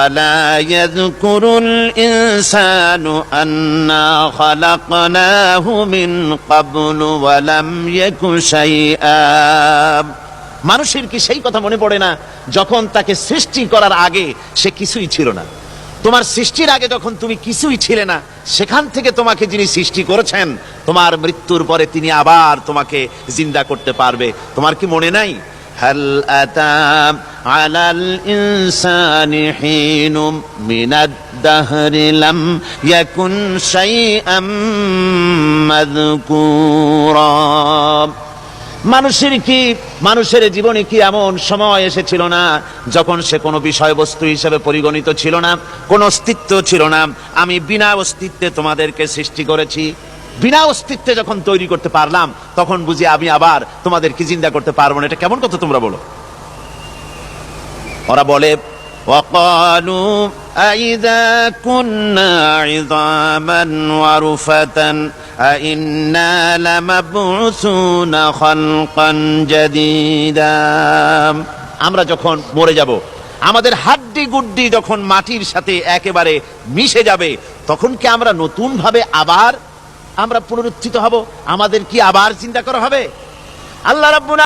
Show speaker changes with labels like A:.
A: ألا يذكر الإنسان أنا خلقناه من قبل ولم يك شيئا। মানুষের কি সেই কথা মনে পড়ে না যখন তাকে সৃষ্টি করার আগে সে কিছুই ছিল না? তোমার সৃষ্টির আগে যখন তুমি কিছুই ছিলে না, সেখান থেকে তোমাকে যিনি সৃষ্টি করেছেন, তোমার মৃত্যুর পরে তিনি আবার তোমাকে জিন্দা করতে পারবে। তোমার কি মনে নাই? হাল আতা আলাল ইনসানি হিনুম মিনাদ দাহরি লাম ইয়াকুন শাইআম মাযকুরা। মানুষের জীবনে কি এমন সময় এসেছিল না যখন সে কোনো বিষয়বস্তু হিসেবে পরিগণিত ছিল না, কোনো অস্তিত্ব ছিল না? আমি বিনা অস্তিত্বে তোমাদেরকে সৃষ্টি করেছি। বিনা অস্তিত্বে যখন তৈরি করতে পারলাম, তখন বুঝি আমি আবার তোমাদেরকে জিন্দা করতে পারবো না? এটা কেমন কথা তোমরা বলো? ওরা বলে وقالوا أإذا كنا عظاما ورفاتا أإنا لمبعوثون خلقا جديدا। আমরা যখন মরে যাব, আমাদের হাড্ডি গুড্ডি যখন মাটির সাথে একেবারে মিশে যাবে, তখন কি আমরা নতুন ভাবে আবার আমরা পুনরুত্থিত হব? আমাদের কি আবার চিন্তা করা হবে? আল্লাহ রাব্বুল